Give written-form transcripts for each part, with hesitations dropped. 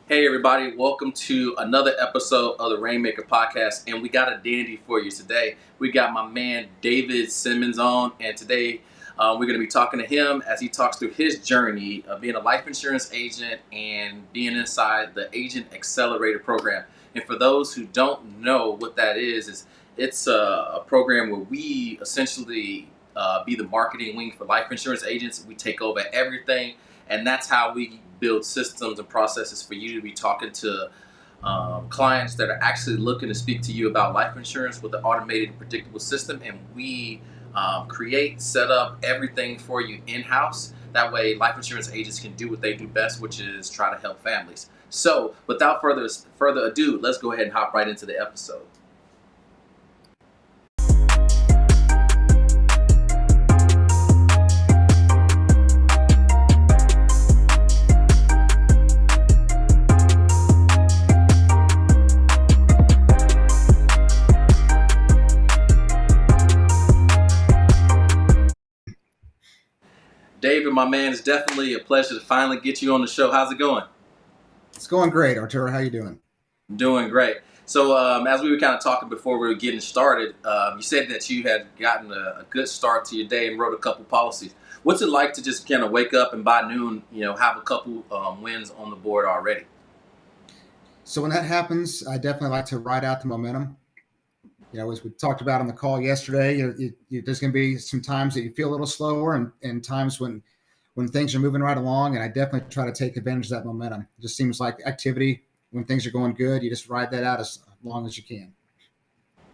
Hey everybody, welcome to another episode of the Rainmaker Podcast, and we got a dandy for you today. We got my man David Simmons on, and today we're going to be talking to him as he talks through his journey of being a life insurance agent and being inside the Agent Accelerator program. And for those who don't know what that is it's a program where we essentially be the marketing wing for life insurance agents. We take over everything. And that's how we build systems and processes for you to be talking to clients that are actually looking to speak to you about life insurance with an automated and predictable system. And we create, set up everything for you in-house. That way life insurance agents can do what they do best, which is try to help families. So without further ado, let's go ahead and hop right into the episode. David, my man, it's definitely a pleasure to finally get you on the show. How's it going? It's going great, Arturo. How you doing? Doing great. So as we were kind of talking before we were getting started, you said that you had gotten a good start to your day and wrote a couple policies. What's it like to just kind of wake up and by noon, have a couple wins on the board already? So when that happens, I definitely like to ride out the momentum. As we talked about on the call yesterday, there's going to be some times that you feel a little slower and times when things are moving right along. And I definitely try to take advantage of that momentum. It just seems like activity, when things are going good, you just ride that out as long as you can.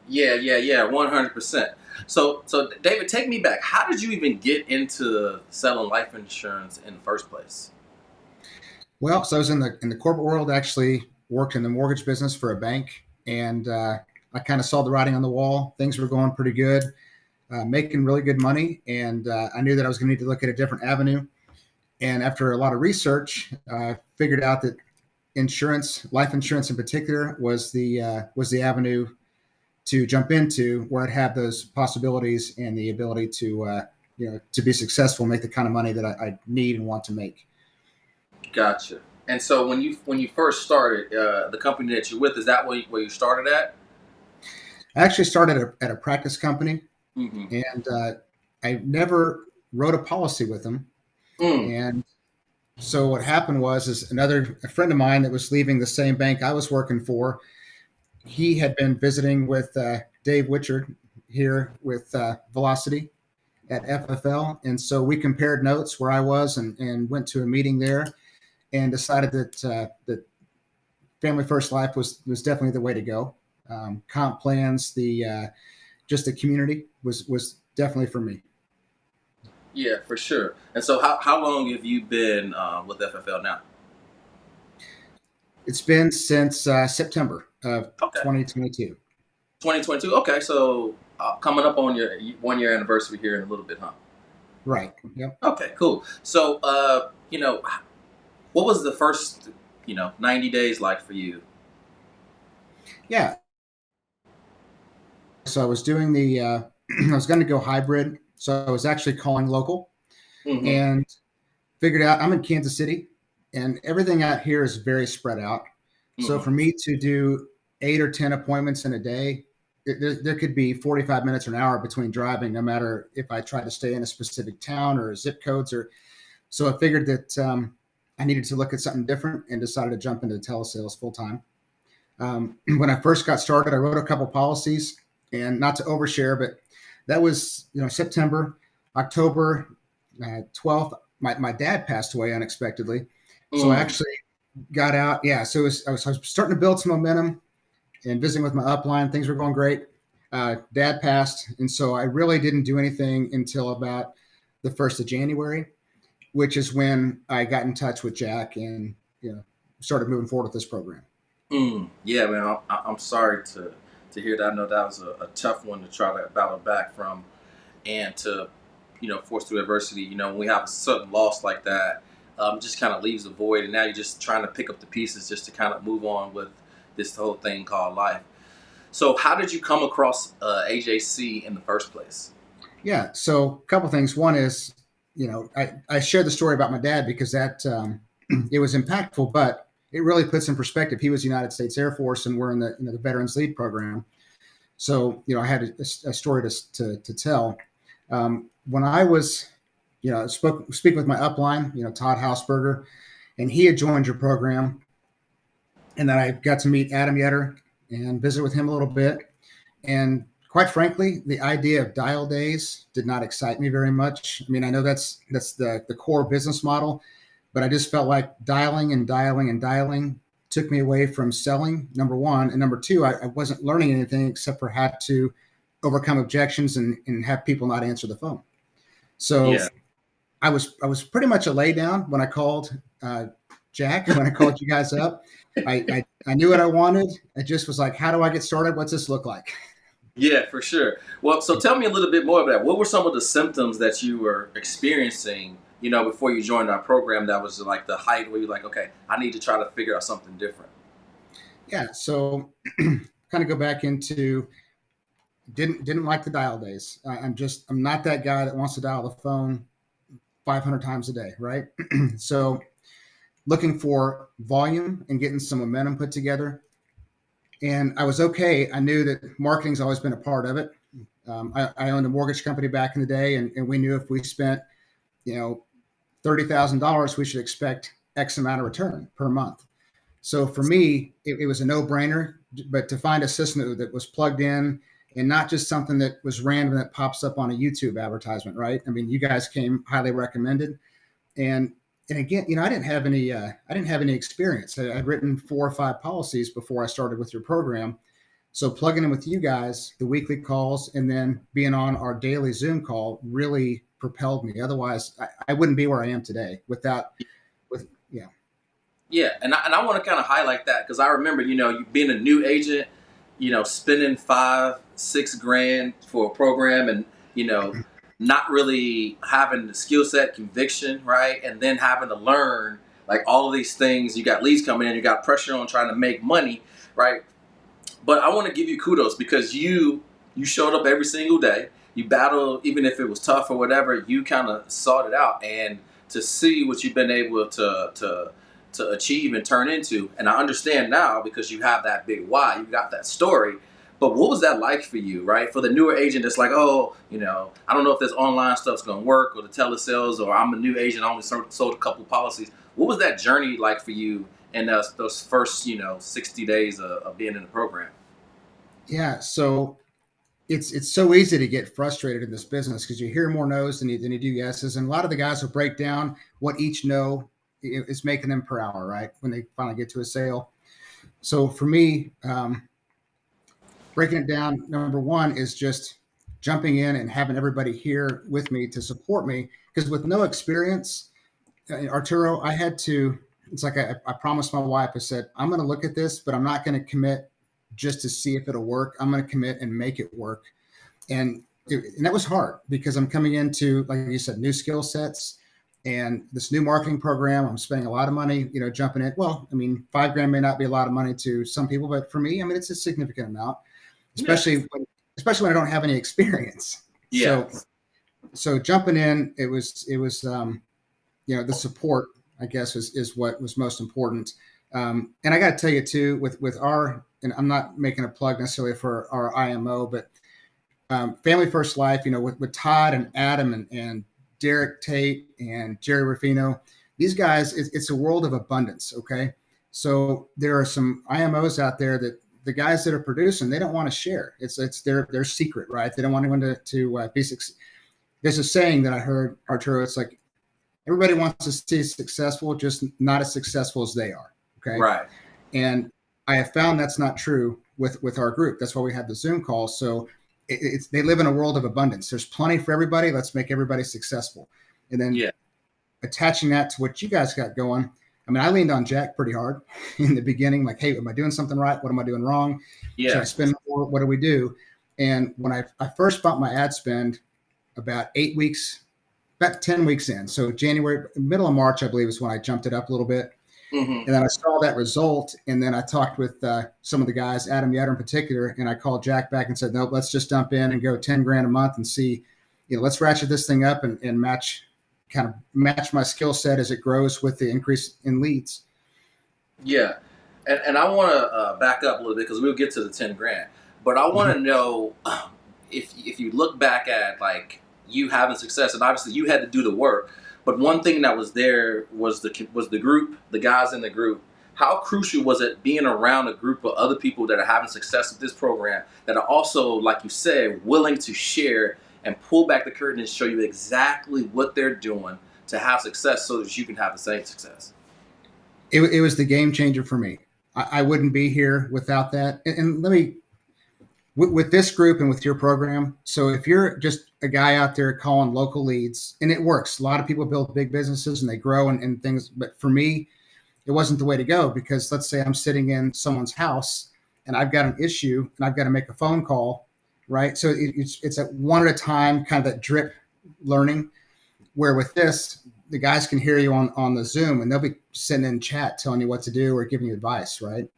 Yeah, 100%. So David, take me back. How did you even get into selling life insurance in the first place? Well, so I was in the corporate world, actually worked in the mortgage business for a bank, and I kind of saw the writing on the wall. Things were going pretty good, making really good money. And I knew that I was going to need to look at a different avenue. And after a lot of research, I figured out that insurance, life insurance in particular, was the avenue to jump into where I'd have those possibilities and the ability to be successful, make the kind of money that I need and want to make. Gotcha. And so when you first started, the company that you're with, is that where you started at? I actually started at a practice company, and I never wrote a policy with them. And so what happened was a friend of mine that was leaving the same bank I was working for, he had been visiting with Dave Witchard here with Velocity at FFL. And so we compared notes where I was and went to a meeting there and decided that Family First Life was definitely the way to go. Comp plans, just the community was definitely for me. Yeah, for sure. And so how long have you been with FFL now? It's been since September of 2022. 2022. Okay, so coming up on your 1 year anniversary here in a little bit, huh? Right. Yep. Okay, cool. So what was the first 90 days like for you? Yeah. So I was doing I was going to go hybrid. So I was actually calling local and figured out I'm in Kansas City and everything out here is very spread out. So for me to do 8 or 10 appointments in a day, there could be 45 minutes or an hour between driving, no matter if I tried to stay in a specific town or zip codes. So I figured that I needed to look at something different and decided to jump into telesales full time. When I first got started, I wrote a couple policies. And not to overshare, but that was, September, October 12th. My dad passed away unexpectedly. So I actually got out. Yeah. So I was starting to build some momentum and visiting with my upline. Things were going great. Dad passed. And so I really didn't do anything until about the 1st of January, which is when I got in touch with Jack and, started moving forward with this program. Yeah, man, I'm sorry to hear that. I know that was a tough one to try to battle back from and to, force through adversity. When we have a sudden loss like that, just kind of leaves a void. And now you're just trying to pick up the pieces just to kind of move on with this whole thing called life. So how did you come across AJC in the first place? Yeah. So a couple things. One is, I shared the story about my dad because that it was impactful, but it really puts in perspective. He was United States Air Force, and we're in the Veterans Lead program. So, I had a story to tell. When I was, speaking with my upline, Todd Hausberger, and he had joined your program. And then I got to meet Adam Yetter and visit with him a little bit. And quite frankly, the idea of dial days did not excite me very much. I mean, I know that's the core business model, but I just felt like dialing and dialing and dialing took me away from selling, number one. And number two, I wasn't learning anything except for how to overcome objections and have people not answer the phone. So I was pretty much a lay down when I called Jack, when I called you guys up. I knew what I wanted. I just was like, how do I get started? What's this look like? Yeah, for sure. Well, so tell me a little bit more about that. What were some of the symptoms that you were experiencing, before you joined our program that was like the height where you're like, okay, I need to try to figure out something different? Yeah. So kind of go back into didn't like the dial days. I'm not that guy that wants to dial the phone 500 times a day. Right. So looking for volume and getting some momentum put together. And I was okay. I knew that marketing's always been a part of it. I owned a mortgage company back in the day, and we knew if we spent, $30,000, we should expect X amount of return per month. So for me, it was a no-brainer. But to find a system that was plugged in and not just something that was random that pops up on a YouTube advertisement, right? I mean, you guys came highly recommended, and again, I didn't have any experience. I'd written 4 or 5 policies before I started with your program. So plugging in with you guys, the weekly calls, and then being on our daily Zoom call really propelled me. Otherwise, I wouldn't be where I am today yeah. Yeah, and I want to kind of highlight that because I remember, you being a new agent, spending 5-6 grand for a program, and not really having the skill set, conviction, right? And then having to learn like all of these things. You got leads coming in, you got pressure on trying to make money, right? But I want to give you kudos because you showed up every single day. You battled, even if it was tough or whatever, you kind of sought it out. And to see what you've been able to achieve and turn into, and I understand now because you have that big why, you got that story. But what was that like for you, right? For the newer agent that's like, oh, I don't know if this online stuff's going to work, or the telesales, or I'm a new agent, I only sold a couple policies. What was that journey like for you in those first, 60 days of being in the program? Yeah. So it's so easy to get frustrated in this business because you hear more no's than you do yeses. And a lot of the guys will break down what each no is making them per hour, right? When they finally get to a sale. So for me, breaking it down, number one is just jumping in and having everybody here with me to support me. Because with no experience, Arturo, it's like I promised my wife, I said, I'm going to look at this, but I'm not going to commit just to see if it'll work. I'm going to commit and make it work. And that was hard because I'm coming into, like you said, new skill sets and this new marketing program. I'm spending a lot of money, jumping in. Well, I mean, 5 grand may not be a lot of money to some people, but for me, I mean, it's a significant amount. Especially when I don't have any experience. Yeah. So jumping in, it was the support, I guess, is what was most important. And I got to tell you too, with our, and I'm not making a plug necessarily for our IMO, but Family First Life, with Todd and Adam and Derek Tate and Jerry Ruffino, these guys, it's a world of abundance. Okay. So there are some IMOs out there that the guys that are producing, they don't want to share. It's their secret, right? They don't want anyone to be successful. There's a saying that I heard, Arturo. It's like everybody wants to see successful, just not as successful as they are. Okay, right. And I have found that's not true with our group. That's why we have the Zoom call. So they live in a world of abundance. There's plenty for everybody. Let's make everybody successful, and then attaching that to what you guys got going. I mean, I leaned on Jack pretty hard in the beginning, like, hey, am I doing something right? What am I doing wrong? Yeah. Should I spend more? What do we do? And when I first bought my ad spend about 8 weeks, about 10 weeks in, so January, middle of March, I believe is when I jumped it up a little bit. Mm-hmm. And then I saw that result. And then I talked with some of the guys, Adam Yetter in particular, and I called Jack back and said, no, let's just dump in and go 10 grand a month and see, let's ratchet this thing up and match my skill set as it grows with the increase in leads. Yeah, and I want to back up a little bit because we'll get to the 10 grand. But I want to know if you look back at like you having success, and obviously you had to do the work. But one thing that was there was the group, the guys in the group. How crucial was it being around a group of other people that are having success with this program that are also, like you said, willing to share and pull back the curtain and show you exactly what they're doing to have success so that you can have the same success? It was the game changer for me. I wouldn't be here without that. And let me, with this group and with your program. So if you're just a guy out there calling local leads, and it works, a lot of people build big businesses and they grow and things. But for me, it wasn't the way to go, because let's say I'm sitting in someone's house and I've got an issue and I've got to make a phone call, right? So it's a one at a time, kind of that drip learning, where with this, the guys can hear you on the Zoom and they'll be sitting in chat telling you what to do or giving you advice, right?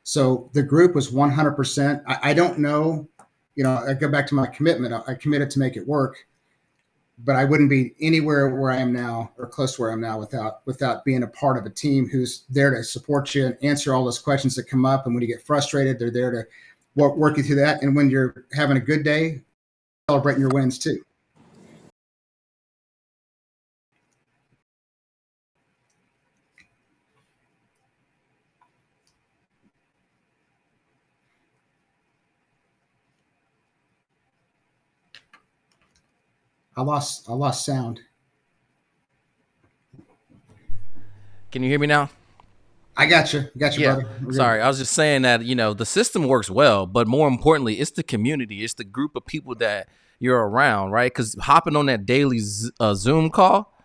So the group was 100%. I don't know, I go back to my commitment. I committed to make it work, but I wouldn't be anywhere where I am now or close to where I am now without being a part of a team who's there to support you and answer all those questions that come up. And when you get frustrated, they're there to work you through that. And when you're having a good day, celebrating your wins too. I lost sound. Can you hear me now? I got you, Yeah. brother. Sorry, I was just saying that the system works well, but more importantly, it's the community, it's the group of people that you're around, right? Because hopping on that daily Zoom call,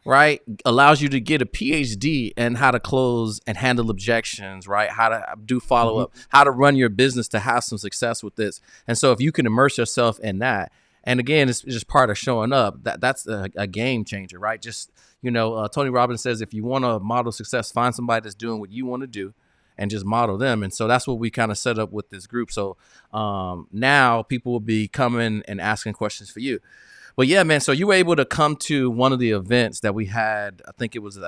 right, allows you to get a PhD in how to close and handle objections, right? How to do follow up, how to run your business to have some success with this. And so if you can immerse yourself in that, and again, it's just part of showing up. That's a game changer, right? Just Tony Robbins says, if you want to model success, find somebody that's doing what you want to do, and just model them. And so that's what we kind of set up with this group. So now people will be coming and asking questions for you. But yeah, man, so you were able to come to one of the events that we had. I think it was in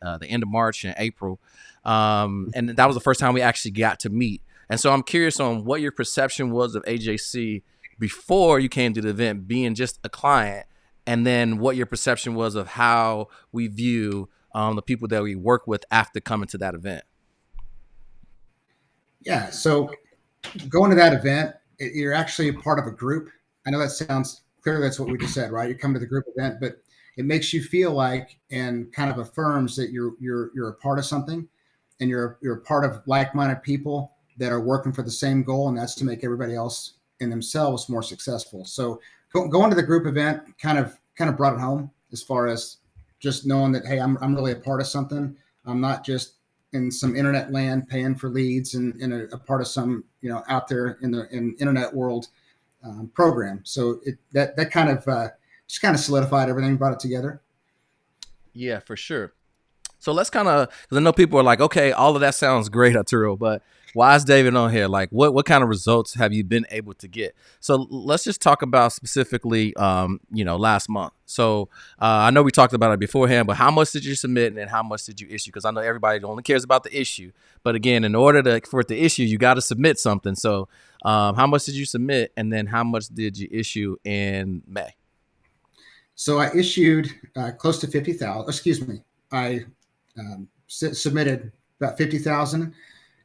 the end of March and April. And that was the first time we actually got to meet. And so I'm curious on what your perception was of AJC before you came to the event, being just a client, and then what your perception was of how we view the people that we work with after coming to that event. Yeah. So going to that event, you're actually a part of a group. I know that sounds clearly, that's what we just said, right? You come to the group event, but it makes you feel like, and kind of affirms that you're a part of something, and you're a part of like-minded people that are working for the same goal, and that's to make everybody else and themselves more successful. So going to the group event kind of brought it home, as far as just knowing that, hey, I'm really a part of something. I'm not just in some internet land paying for leads and a part of some, out there in the internet world program. So that kind of just kind of solidified everything, brought it together. Yeah, for sure. So let's kind of, because I know people are like, okay, all of that sounds great, Arturo, but why is David on here? Like, what kind of results have you been able to get? So let's just talk about specifically, last month. So I know we talked about it beforehand, but how much did you submit and how much did you issue? Because I know everybody only cares about the issue. But again, in order for it to issue, you got to submit something. So how much did you submit, and then how much did you issue in May? So I issued close to 50,000. Excuse me. I submitted about 50,000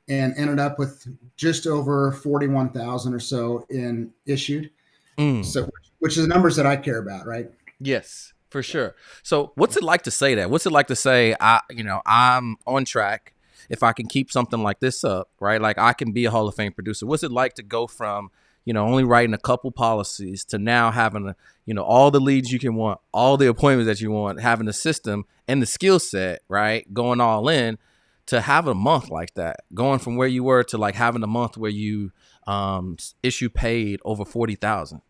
and ended up with just over 41,000 or so in issued. So, which are the numbers that I care about, right? Yes, for sure. So what's it like to say that? What's it like to say, I'm on track if I can keep something like this up, right? Like, I can be a Hall of Fame producer. What's it like to go from, only writing a couple policies to now having all the leads you can want, all the appointments that you want, having the system and the skill set, right? Going all in to have a month like that, going from where you were to like having a month where you issue paid over 40,000.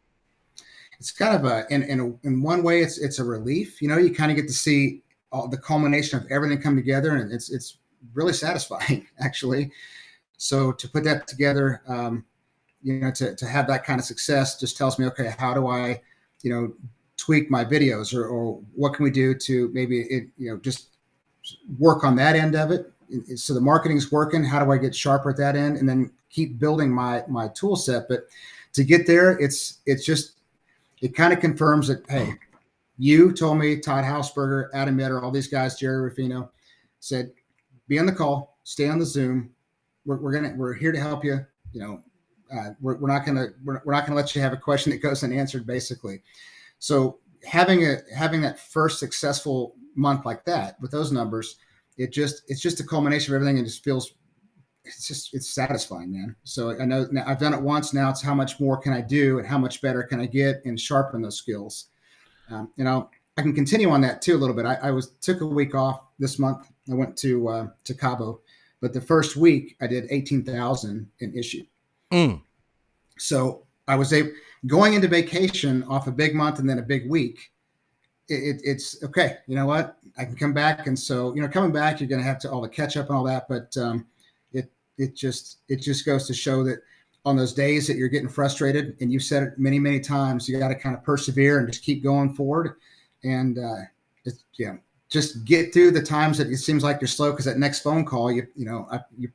It's kind of in one way, it's a relief. You kind of get to see all the culmination of everything come together, and it's really satisfying, actually. So to put that together, to have that kind of success just tells me, okay, how do I, tweak my videos, or what can we do to maybe just work on that end of it, so the marketing's working. How do I get sharper at that end, and then keep building my tool set? But to get there, it kind of confirms that, hey, you told me, Todd Hausberger, Adam Yetter, all these guys, Jerry Ruffino, said, be on the call, stay on the Zoom. We're here to help you. We're not gonna let you have a question that goes unanswered, basically. So having that first successful month like that with those numbers, it's just a culmination of everything, and just feels it's satisfying, man. So I know now I've done it once. Now it's how much more can I do, and how much better can I get and sharpen those skills. I can continue on that too a little bit. I took a week off this month. I went to Cabo, but the first week I did 18,000 in issue. So I was going into vacation off a big month and then a big week. It's okay. You know what? I can come back, and so coming back, you're going to have to all the catch up and all that. But it just goes to show that on those days that you're getting frustrated, and you've said it many, many times, you got to kind of persevere and just keep going forward. And just get through the times that it seems like you're slow, because that next phone call, you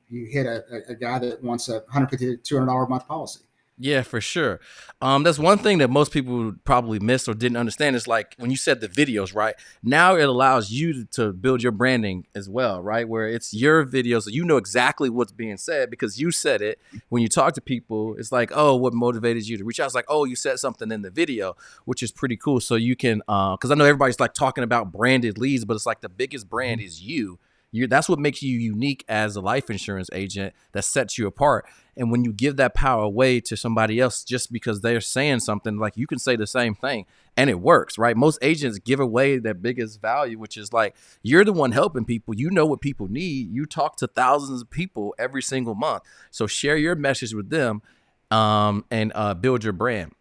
hit a guy that wants a $150 to $200 a month policy. Yeah, for sure. That's one thing that most people probably missed or didn't understand. Is like when you said the videos, right? Now it allows you to build your branding as well, right? Where it's your videos, so you know exactly what's being said because you said it. When you talk to people, it's like, oh, what motivated you to reach out? It's like, oh, you said something in the video, which is pretty cool. So you can, because I know everybody's like talking about branded leads, but it's like the biggest brand is you. That's what makes you unique as a life insurance agent, that sets you apart. And when you give that power away to somebody else just because they're saying something, like you can say the same thing and it works, right? Most agents give away their biggest value, which is like, you're the one helping people. You know what people need. You talk to thousands of people every single month. So share your message with them and build your brand.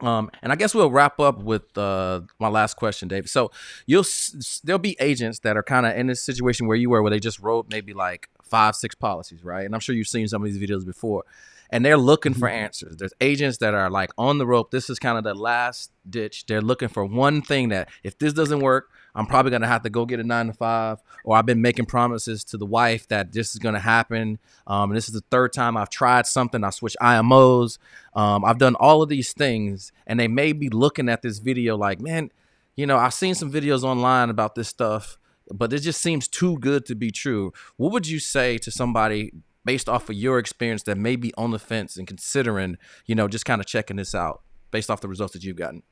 And I guess we'll wrap up with my last question, David. So there'll be agents that are kind of in this situation where you were, where they just wrote maybe like 5-6 policies, right? And I'm sure you've seen some of these videos before, and they're looking for answers. There's agents that are like on the rope. This is kind of the last ditch. They're looking for one thing that if this doesn't work, I'm probably going to have to go get a 9-to-5, or I've been making promises to the wife that this is going to happen. And this is the third time I've tried something. I switched IMOs. I've done all of these things, and they may be looking at this video like, man, I've seen some videos online about this stuff, but it just seems too good to be true. What would you say to somebody based off of your experience that may be on the fence and considering, just kind of checking this out based off the results that you've gotten?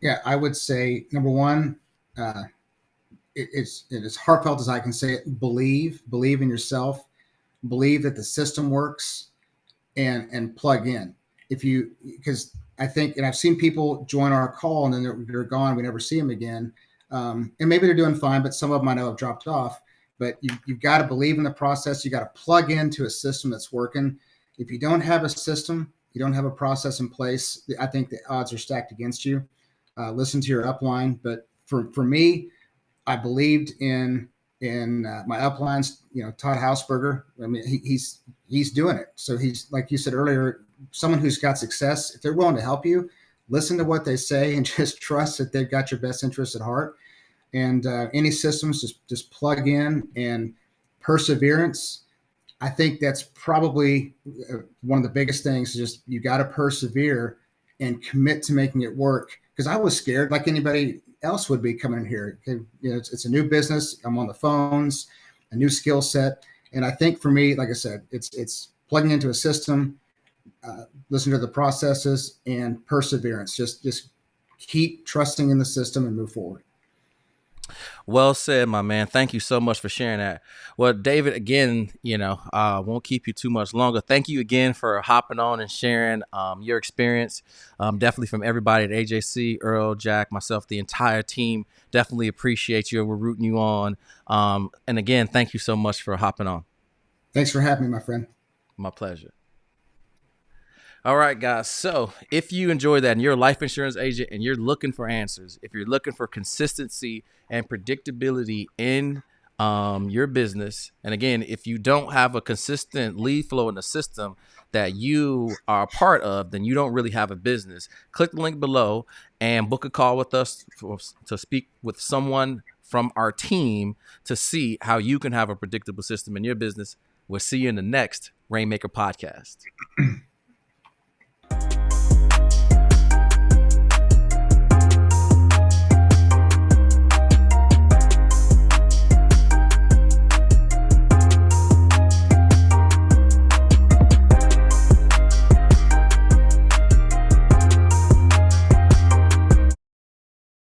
Yeah, I would say, number one, it's as heartfelt as I can say it. Believe in yourself, believe that the system works, and plug in. Because I think, and I've seen people join our call and then they're gone. We never see them again. And maybe they're doing fine, but some of them I know have dropped off. But you've got to believe in the process. You got to plug into a system that's working. If you don't have a system, you don't have a process in place, I think the odds are stacked against you. Listen to your upline. But for me, I believed in my uplines. Todd Hausberger. I mean, he's doing it. So he's, like you said earlier, someone who's got success. If they're willing to help you, listen to what they say and just trust that they've got your best interests at heart. And any systems, just plug in, and perseverance. I think that's probably one of the biggest things. Just you got to persevere and commit to making it work. Because I was scared, like anybody else would be coming in here. It's a new business. I'm on the phones, a new skill set, and I think for me, like I said, it's plugging into a system, listen to the processes, and perseverance. Just keep trusting in the system and move forward. Well said, my man. Thank you so much for sharing that. Well, David, again, won't keep you too much longer. Thank you again for hopping on and sharing your experience. Definitely from everybody at AJC, Earl, Jack, myself, the entire team. Definitely appreciate you. We're rooting you on. And again, thank you so much for hopping on. Thanks for having me, my friend. My pleasure. All right, guys. So if you enjoy that and you're a life insurance agent and you're looking for answers, if you're looking for consistency and predictability in your business, and again, if you don't have a consistent lead flow in the system that you are a part of, then you don't really have a business. Click the link below and book a call with us to speak with someone from our team to see how you can have a predictable system in your business. We'll see you in the next Rainmaker podcast.